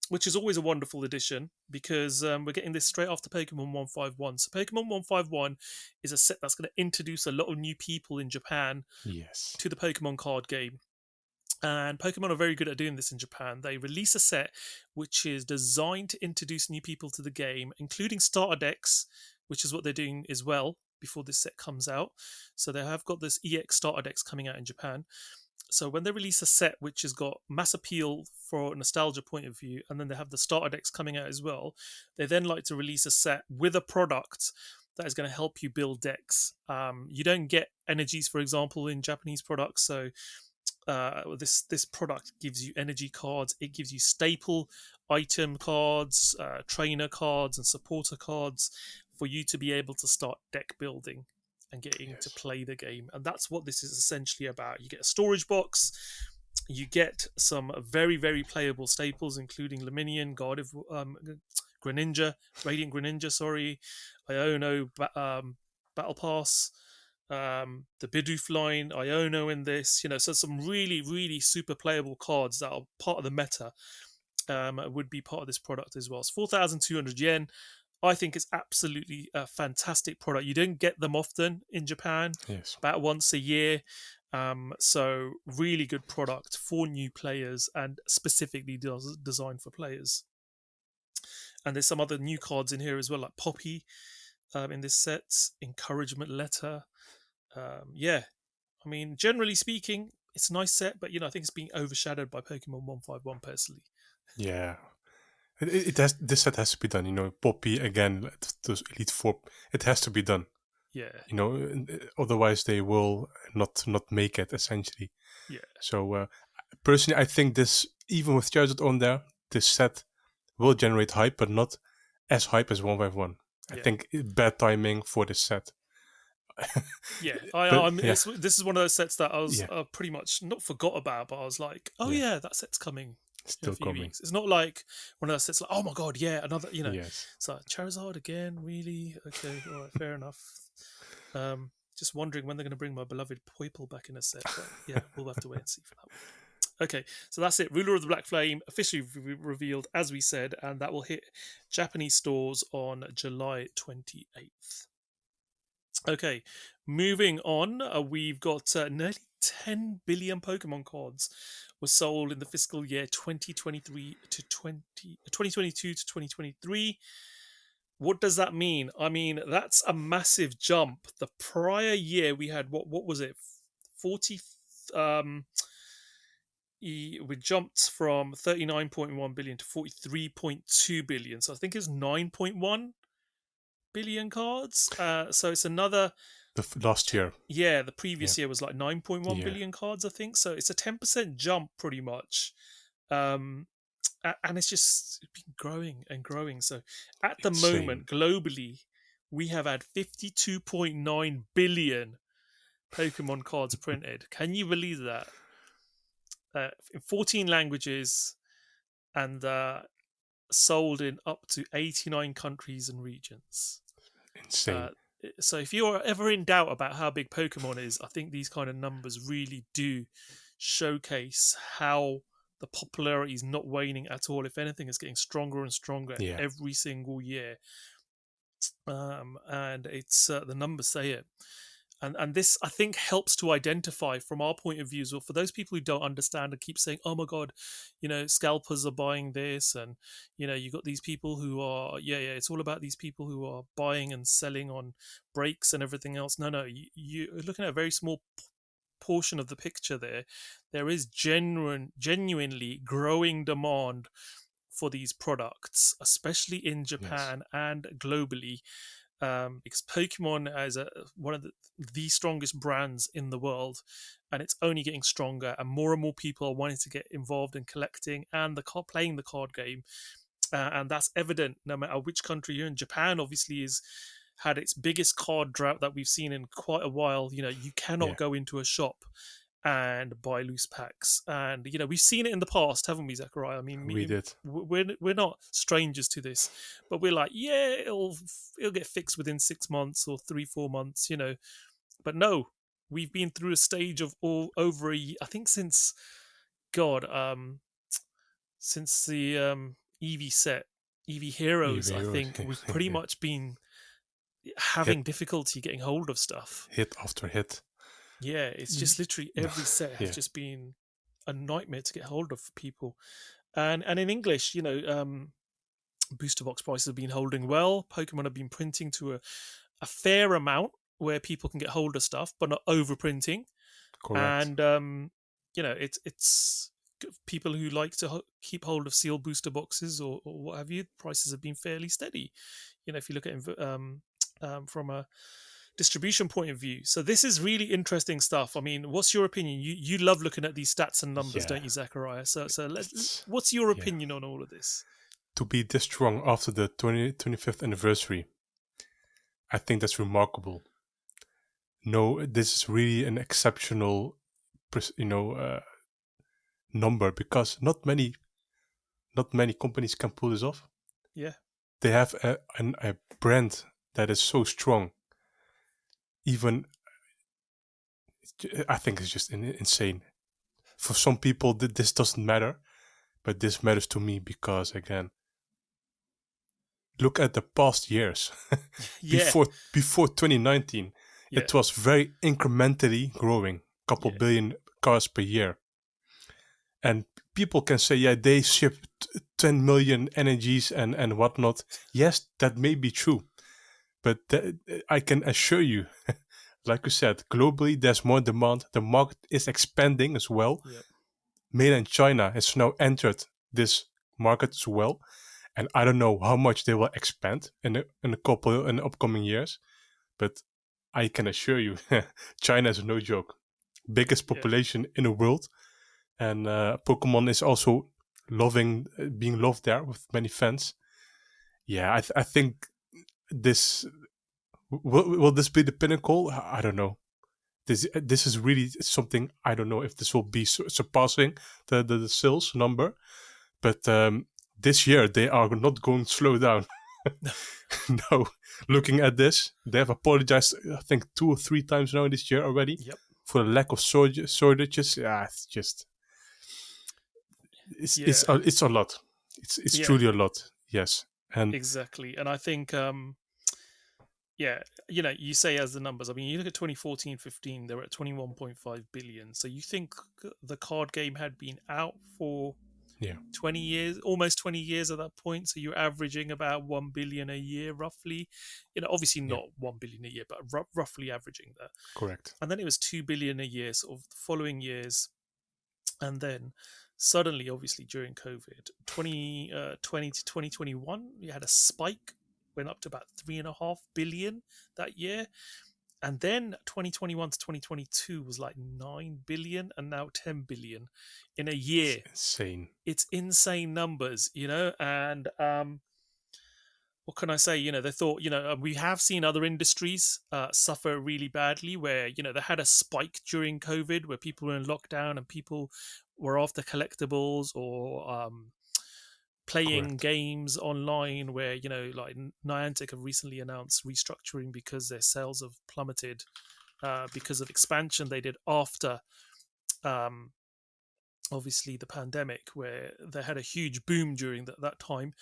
which is always a wonderful addition because we're getting this straight after Pokemon 151. So Pokemon 151 is a set that's going to introduce a lot of new people in Japan to the Pokemon card game. And Pokemon are very good at doing this in Japan. They release a set which is designed to introduce new people to the game, including starter decks, which is what they're doing as well before this set comes out. So they have got this EX starter decks coming out in Japan. So when they release a set which has got mass appeal for a nostalgia point of view, and then they have the starter decks coming out as well, they then like to release a set with a product that is going to help you build decks. You don't get energies, for example, in Japanese products. So this product gives you energy cards. It gives you staple item cards, trainer cards, and supporter cards for you to be able to start deck building and getting to play the game. And that's what this is essentially about. You get a storage box, you get some very, very playable staples, including Luminion, Greninja, Radiant Greninja, Iono Battle Pass, the Bidoof line, Iono in this, so some really, really super playable cards that are part of the meta would be part of this product as well. It's 4,200 yen. I think it's absolutely a fantastic product. You don't get them often in Japan, about once a year. So really good product for new players and specifically designed for players. And there's some other new cards in here as well, like Poppy in this set, Encouragement Letter. I mean, generally speaking, it's a nice set, but I think it's being overshadowed by Pokemon 151 personally. Yeah. This set has to be done, Poppy again, those Elite Four, it has to be done. Yeah. Otherwise they will not make it essentially. Yeah. So personally, I think this, even with Charizard on there, this set will generate hype, but not as hype as 151. I think bad timing for this set. This is one of those sets that I was pretty much not forgot about, but I was like, that set's coming. Still coming. Weeks. It's not like one of those sets like, oh my god, another, It's like Charizard again, really? Okay, all right, fair enough. Just wondering when they're going to bring my beloved Poiple back in a set, but we'll have to wait and see for that one. Okay, so that's it. Ruler of the Black Flame officially revealed, as we said, and that will hit Japanese stores on July 28th. Okay, moving on, we've got nearly 10 billion Pokemon cards were sold in the fiscal year 2022 to 2023. What does that mean? I mean, that's a massive jump. The prior year we had, what was it? 40... we jumped from 39.1 billion to 43.2 billion. So I think it's 9.1 billion cards. So it's another... last year. Yeah, the previous year was like 9.1 billion cards, I think. So it's a 10% jump pretty much. And it's just been growing and growing. So at the moment, globally, we have had 52.9 billion Pokemon cards printed. Can you believe that? In 14 languages and sold in up to 89 countries and regions. Insane. So if you're ever in doubt about how big Pokemon is, I think these kind of numbers really do showcase how the popularity is not waning at all. If anything, it's getting stronger and stronger every single year. And it's the numbers say it. And this, I think, helps to identify from our point of view as well, for those people who don't understand and keep saying, oh my god, scalpers are buying this, and you got these people who are, it's all about these people who are buying and selling on breaks and everything else. No, you're looking at a very small portion of the picture there. There is genuinely growing demand for these products, especially in Japan and globally, because Pokemon is one of the strongest brands in the world, and it's only getting stronger, and more people are wanting to get involved in collecting and playing the card game, and that's evident no matter which country you're in. Japan obviously is had its biggest card drought that we've seen in quite a while. You cannot go into a shop and buy loose packs, and we've seen it in the past, haven't we, Zakariya? I mean, we did. We're not strangers to this, but we're like, it'll get fixed within 6 months or 3-4 months, but no, we've been through a stage of over I think since since the EV set, EV Heroes, I think we've pretty much been having difficulty getting hold of stuff, hit after hit. Yeah, it's just literally every set has just been a nightmare to get hold of for people. And in English, booster box prices have been holding well. Pokemon have been printing to a fair amount where people can get hold of stuff, but not overprinting. Correct. And it's people who like to keep hold of sealed booster boxes or what have you. Prices have been fairly steady. If you look at from a distribution point of view. So this is really interesting stuff. I mean, what's your opinion? You love looking at these stats and numbers, don't you, Zakariya? So what's your opinion on all of this? To be this strong after the 25th anniversary, I think that's remarkable. No, this is really an exceptional, number, because not many companies can pull this off. Yeah, they have a brand that is so strong. Even I think it's just insane. For some people, this doesn't matter, but this matters to me because, again, look at the past years. Before 2019, it was very incrementally growing, couple billion cars per year. And people can say, they shipped 10 million energies and whatnot. Yes, that may be true. But I can assure you, like you said, globally there's more demand. The market is expanding as well. Yep. Mainland China has now entered this market as well. And I don't know how much they will expand in the upcoming years. But I can assure you, China is no joke. Biggest population in the world. And Pokemon is also being loved there with many fans. Yeah, I think this will this be the pinnacle? I don't know. This is really something. I don't know if this will be surpassing the sales number, but this year they are not going to slow down. No, looking at this, they have apologized, I think 2 or 3 times now this year already for the lack of shortages. Yeah, it's just it's a lot. It's truly a lot. Yes, and exactly. And I think you say as the numbers. I mean, you look at 2014-15, they were at 21.5 billion. So you think the card game had been out for 20 years, almost 20 years at that point. So you're averaging about 1 billion a year, roughly. Obviously not 1 billion a year, but roughly averaging that. Correct. And then it was 2 billion a year, sort of the following years. And then suddenly, obviously, during COVID, 2020 to 2021, you had a spike, went up to about 3.5 billion that year. And then 2021 to 2022 was like 9 billion and now 10 billion in a year. It's insane. It's insane numbers, and what can I say? They thought, we have seen other industries suffer really badly where, they had a spike during COVID where people were in lockdown and people were after collectibles or playing games online where, like Niantic have recently announced restructuring because their sales have plummeted because of expansion they did after obviously the pandemic, where they had a huge boom during that time.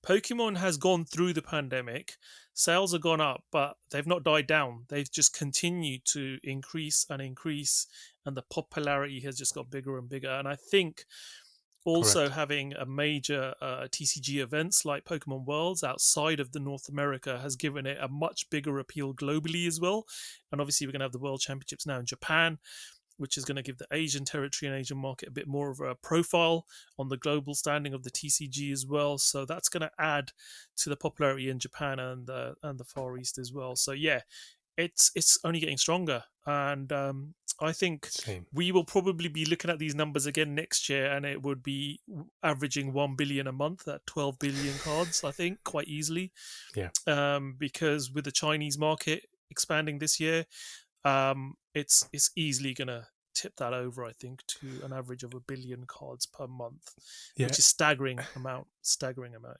Pokemon has gone through the pandemic, sales have gone up, but they've not died down. They've just continued to increase and increase, and the popularity has just got bigger and bigger. And I think also Correct. having a major TCG events like Pokemon Worlds outside of the North America has given it a much bigger appeal globally as well. And obviously we're going to have the World Championships now in Japan, which is going to give the Asian territory and Asian market a bit more of a profile on the global standing of the TCG as well. So that's going to add to the popularity in Japan and the Far East as well. So yeah, it's only getting stronger, and I think Same. we will probably be looking at these numbers again next year, and it would be averaging 1 billion a month at 12 billion cards, I think, quite easily. Yeah. Because with the Chinese market expanding this year, it's easily gonna tip that over, I think, to an average of 1 billion cards per month, which is staggering amount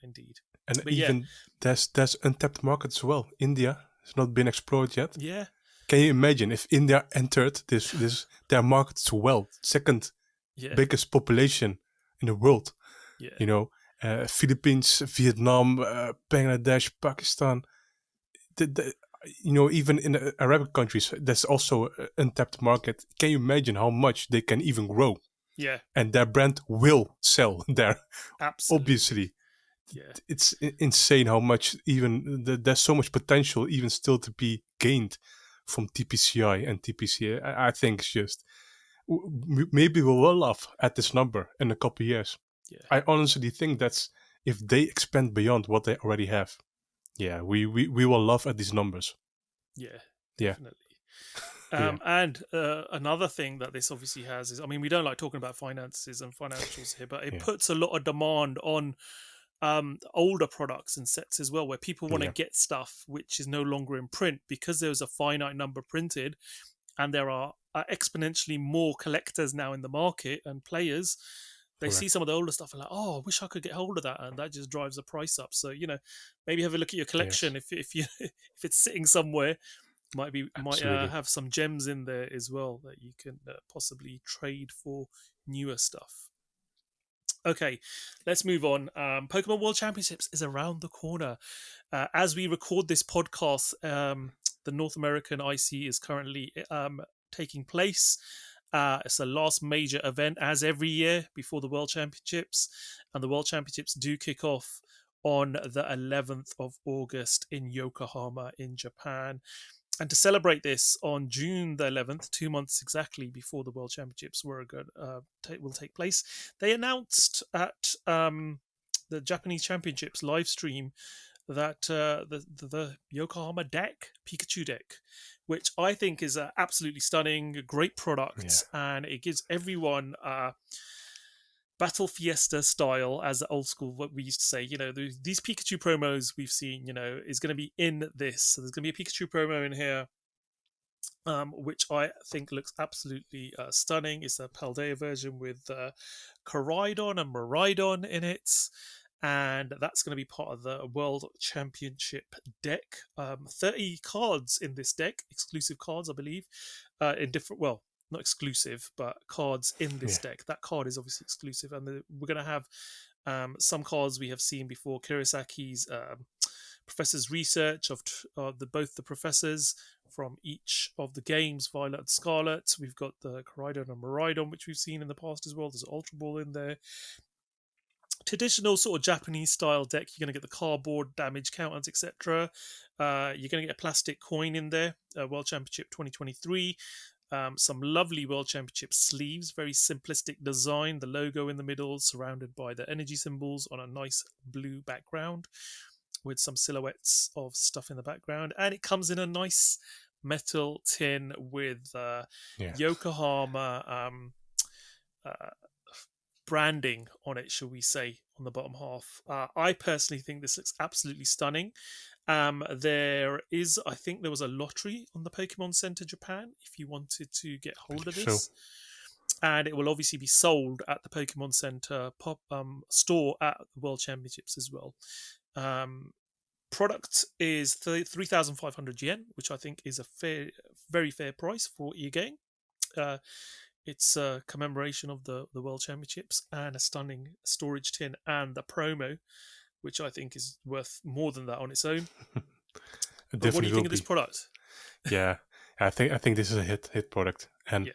indeed. And But even there's untapped markets as well. India has not been explored yet. yeah. Can you imagine if India entered this their market as well? Second biggest population in the world. Yeah. You know, Philippines, Vietnam, Bangladesh, Pakistan. Even in the Arabic countries, there's also an untapped market. Can you imagine how much they can even grow? Yeah. And their brand will sell there. Absolutely. Obviously. Yeah. It's insane how much even there's so much potential even still to be gained from TPCI and TPC. I think it's just maybe we will laugh at this number in a couple of years. Yeah. I honestly think that's if they expand beyond what they already have. Yeah, we will laugh at these numbers. Yeah, definitely. Yeah. And another thing that this obviously has is, I mean, we don't like talking about finances and financials here, but it puts a lot of demand on older products and sets as well, where people want to get stuff which is no longer in print because there's a finite number printed, and there are exponentially more collectors now in the market and players. They see some of the older stuff and like, oh, I wish I could get hold of that, and that just drives the price up. So maybe have a look at your collection. If if it's sitting somewhere, might have some gems in there as well that you can possibly trade for newer stuff. Okay, let's move on. Pokemon World Championships is around the corner. As we record this podcast, the North American IC is currently taking place. It's the last major event, as every year, before the World Championships. And the World Championships do kick off on the 11th of August in Yokohama in Japan. And to celebrate this, on June the 11th, 2 months exactly before the World Championships will take place, they announced at the Japanese Championships live stream that the Yokohama Deck Pikachu deck, which I think is absolutely stunning, great product, and it gives everyone Battle Fiesta style, as the old school, what we used to say, these Pikachu promos we've seen, is going to be in this. So there's going to be a Pikachu promo in here, which I think looks absolutely stunning. It's a Paldea version with Koraidon and Miraidon in it. And that's going to be part of the World Championship deck. 30 cards in this deck, exclusive cards, I believe, in different, well, not exclusive, but cards in this deck. That card is obviously exclusive, and we're going to have some cards we have seen before. Kirisaki's Professor's Research of both the professors from each of the games, Violet and Scarlet. We've got the Koraidon and Miraidon, which we've seen in the past as well. There's an Ultra Ball in there. Traditional sort of Japanese style deck. You're going to get the cardboard damage counters, etc. You're going to get a plastic coin in there. World Championship 2023. Some lovely World Championship sleeves, very simplistic design, the logo in the middle surrounded by the energy symbols on a nice blue background with some silhouettes of stuff in the background, and it comes in a nice metal tin with Yokohama branding on it, shall we say, on the bottom half. I personally think this looks absolutely stunning. There was a lottery on the Pokemon Center Japan if you wanted to get hold of this. And it will obviously be sold at the Pokemon Center store at the World Championships as well. Product is 3,500 yen, which I think is a very fair price for what you're getting. It's a commemoration of the World Championships and a stunning storage tin and the promo, which I think is worth more than that on its own. But what do you think of this product? Yeah, I think this is a hit product, and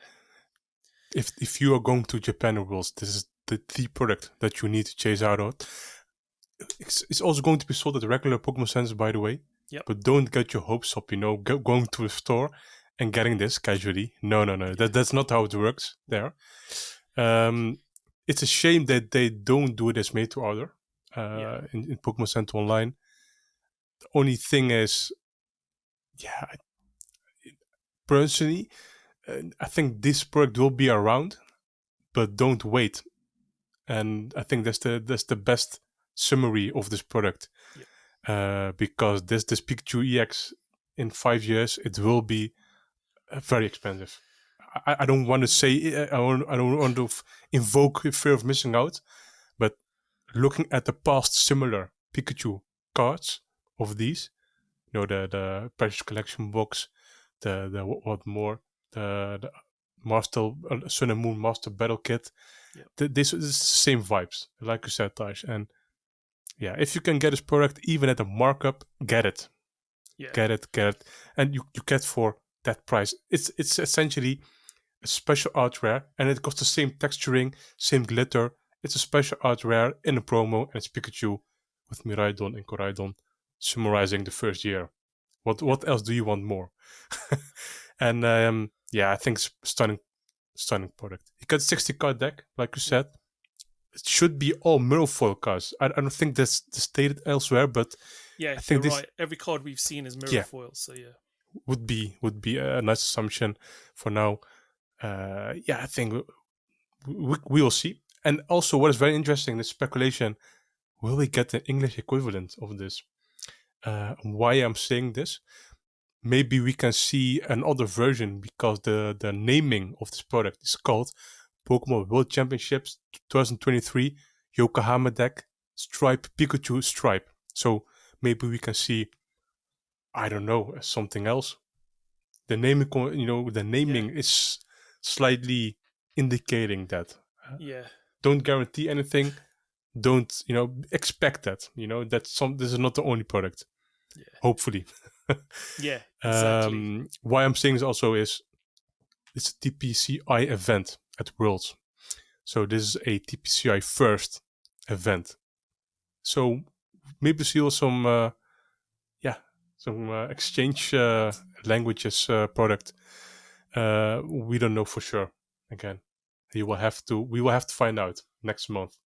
if you are going to Japan or Worlds, this is the product that you need to chase out of. It's also going to be sold at the regular Pokemon centers, by the way. Yep. But don't get your hopes up, going to a store and getting this casually. No. That's not how it works there. It's a shame that they don't do it as made to order in Pokemon Center Online. The only thing is, personally, I think this product will be around, but don't wait. And I think that's the best summary of this product. Because this Pikachu EX in 5 years, it will be very expensive. I don't want to say, I don't want to invoke fear of missing out, but looking at the past similar Pikachu cards of these, the Precious Collection box, the Master Sun and Moon Master Battle Kit, this is the same vibes, like you said, Taj. And if you can get this product even at a markup, get it. Get it. And you get for that price. It's essentially a special art rare, and it costs the same texturing, same glitter. It's a special art rare in a promo, and it's Pikachu with Miraidon and Koraidon summarizing the first year. What else do you want more? And I think it's stunning product. You got 60 card deck, like you said. It should be all mirror foil cards. I don't think that's stated elsewhere, but I think you're right. Every card we've seen is mirror foil, so would be a nice assumption for now. I think we will see. And also, what is very interesting is speculation: will we get the English equivalent of this? Why I'm saying this? Maybe we can see another version because the naming of this product is called Pokemon World Championships 2023 Yokohama Deck Stripe Pikachu Stripe. So maybe we can see, I don't know, something else. The naming, is slightly indicating that. Don't guarantee anything. Don't expect that. This is not the only product. Hopefully. Exactly. Why I'm saying this also is it's a TPCI event at Worlds. So this is a TPCI first event. So maybe see some exchange languages product. We don't know for sure. Again, we will have to find out next month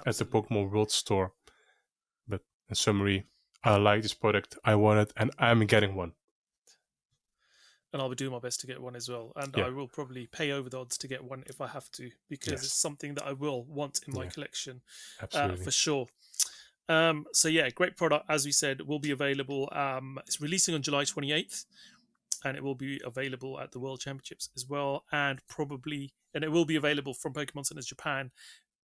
at the Pokemon World Store. But in summary, I like this product. I want it, and I'm getting one. And I'll be doing my best to get one as well. And I will probably pay over the odds to get one if I have to, because it's something that I will want in my collection. Absolutely. For sure. Great product. As we said, will be available. It's releasing on July 28th, and it will be available at the World Championships as well. And it will be available from Pokemon Centers Japan.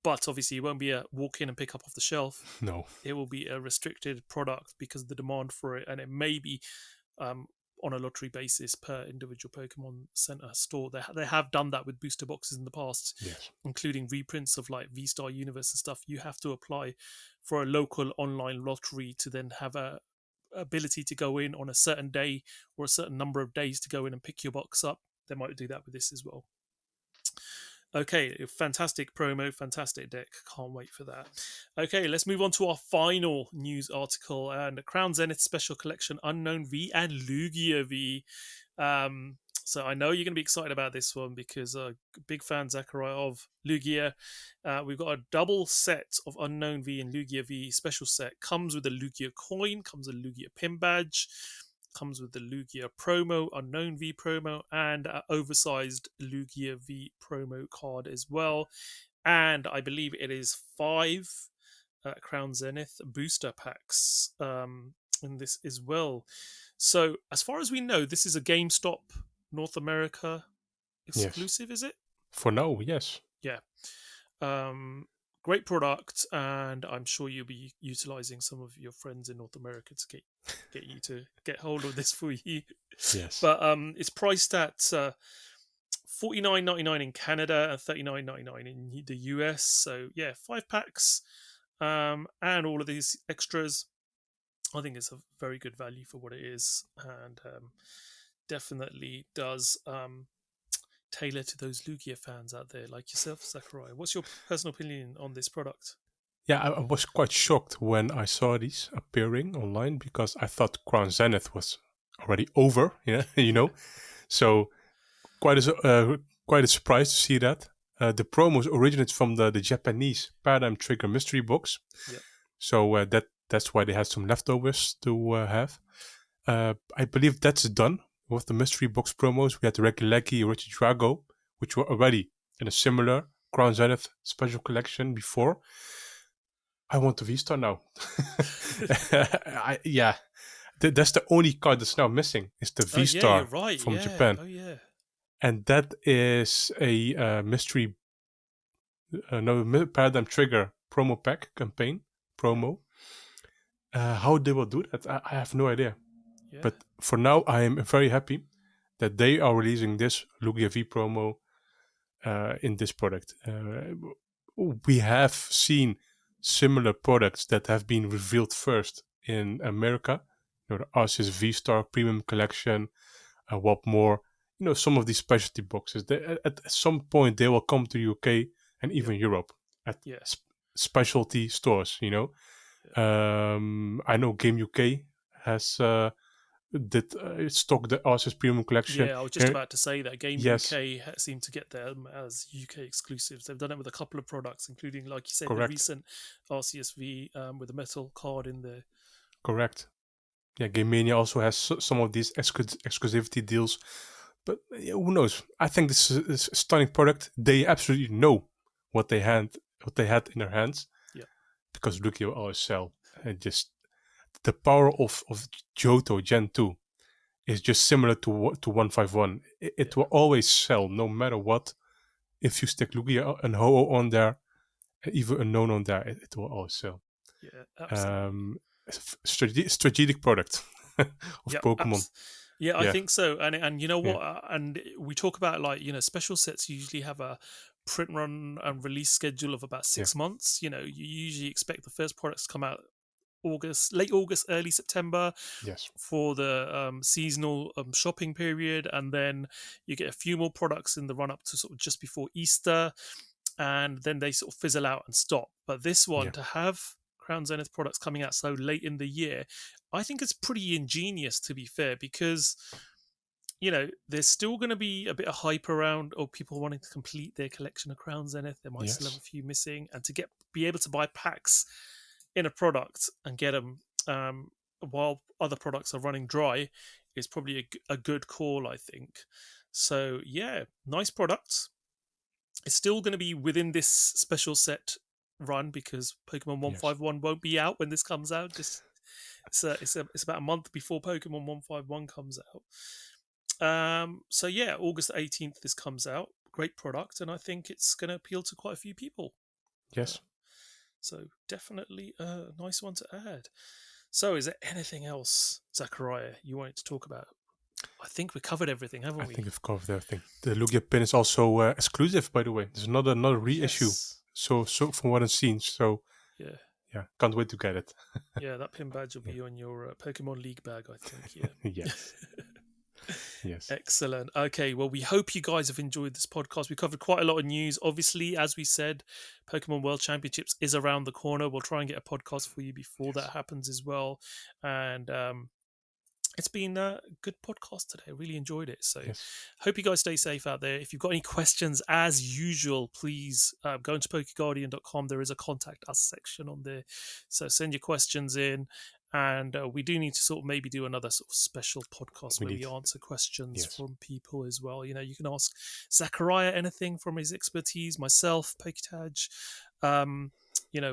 But obviously, it won't be a walk in and pick up off the shelf. No. It will be a restricted product because of the demand for it. And it may be on a lottery basis per individual Pokemon Center store. They have done that with booster boxes in the past, including reprints of like V-Star Universe and stuff. You have to apply for a local online lottery to then have a ability to go in on a certain day or a certain number of days to go in and pick your box up. They might do that with this as well. Okay, fantastic promo, fantastic deck. Can't wait for that. Okay, let's move on to our final news article. And the Crown Zenith Special Collection, Unown V and Lugia V. So I know you're going to be excited about this one because big fan, Zakariya, of Lugia. We've got a double set of Unown V and Lugia V special set. Comes with a Lugia coin, comes with a Lugia pin badge, comes with the Lugia promo, Unown V promo, and an oversized Lugia V promo card as well. And I believe it is 5 Crown Zenith booster packs in this as well. So as far as we know, this is a GameStop North America exclusive, is it? For now, yes. Yeah. Great product, and I'm sure you'll be utilizing some of your friends in North America to get you to get hold of this for you. Yes. But it's priced at $49.99 in Canada and $39.99 in the US. So yeah, 5 packs, and all of these extras. I think it's a very good value for what it is, and definitely does tailor to those Lugia fans out there like yourself, Zakariya. What's your personal opinion on this product? Yeah, I was quite shocked when I saw these appearing online because I thought Crown Zenith was already over. Yeah, so quite a surprise to see that. The promos originates from the Japanese Paradigm Trigger mystery box, so that's why they had some leftovers to have. I believe that's done with the mystery box promos. We had the Reggie Richie Drago, which were already in a similar Crown Zenith special collection before. I want the V-Star now. That's the only card that's now missing. Is the V-Star from Japan. Oh yeah. And that is a mystery, Paradigm Trigger promo pack campaign promo. How they will do that, I have no idea. Yeah. But for now, I am very happy that they are releasing this Lugia V promo in this product. We have seen similar products that have been revealed first in America. The Arceus V-Star Premium Collection, what more? Some of these specialty boxes. At some point, they will come to UK and even Europe at specialty stores. I know Game UK has did stock the Arceus Premium Collection. Yeah, I was just about to say that Game UK seemed to get them as UK exclusives. They've done it with a couple of products, including, like you said, the recent Arceus V with a metal card in there. Correct. Yeah, Game Mania also has some of these exclusivity deals. But who knows? I think this is a stunning product. They absolutely know what they had in their hands. Yeah. Because Lugia will always sell. And just the power of Johto Gen 2 is just similar to 151. It will always sell no matter what. If you stick Lugia and Ho-Oh on there, even Unown on there, it will always sell. Yeah, absolutely. Strategic product of Pokemon. I think so. And you know what? And we talk about special sets usually have a print run and release schedule of about 6 months. You usually expect the first products to come out late August, early September. Yes. For the seasonal shopping period, and then you get a few more products in the run up to sort of just before Easter, and then they sort of fizzle out and stop. But this one to have Crown Zenith products coming out so late in the year, I think it's pretty ingenious, to be fair, because there's still going to be a bit of hype around people wanting to complete their collection of Crown Zenith. They might still have a few missing, and to be able to buy packs in a product and get them while other products are running dry is probably a good call, I think. So yeah, nice product. It's still going to be within this special set run because Pokemon 151 won't be out when this comes out. Just it's about a month before Pokemon 151 comes out. So yeah, August 18th this comes out. Great product, and I think it's going to appeal to quite a few people. Yes. So definitely a nice one to add. So is there anything else, Zakariya, you wanted to talk about? I think we covered everything, haven't we? I think we've covered everything. The Lugia pin is also exclusive, by the way. There's another reissue. So from what I've seen. So yeah, can't wait to get it. Yeah, that pin badge will be on your Pokemon League bag, I think. Yeah. Yes. Yes. Excellent. Okay, well, we hope you guys have enjoyed this podcast. We covered quite a lot of news. Obviously, as we said, Pokemon World Championships is around the corner. We'll try and get a podcast for you before that happens as well. And it's been a good podcast today. I really enjoyed it. So hope you guys stay safe out there. If you've got any questions, as usual, please go into PokeGuardian.com. There is a contact us section on there. So send your questions in. And we do need to sort of maybe do another sort of special podcast where we answer questions from people as well. You can ask Zakariya anything from his expertise, myself, PokéTaj.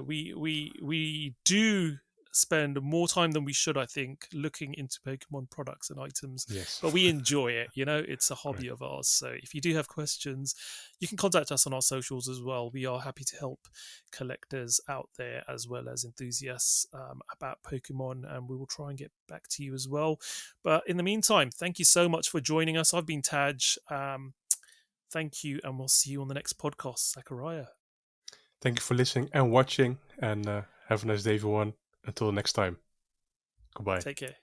We do spend more time than we should, I think, looking into Pokemon products and items. Yes. But we enjoy it. It's a hobby of ours. So if you do have questions, you can contact us on our socials as well. We are happy to help collectors out there as well as enthusiasts about Pokemon, and we will try and get back to you as well. But in the meantime, thank you so much for joining us. I've been Taj. Thank you, and we'll see you on the next podcast, Zakariya. Thank you for listening and watching, and have a nice day, everyone. Until next time. Goodbye. Take care.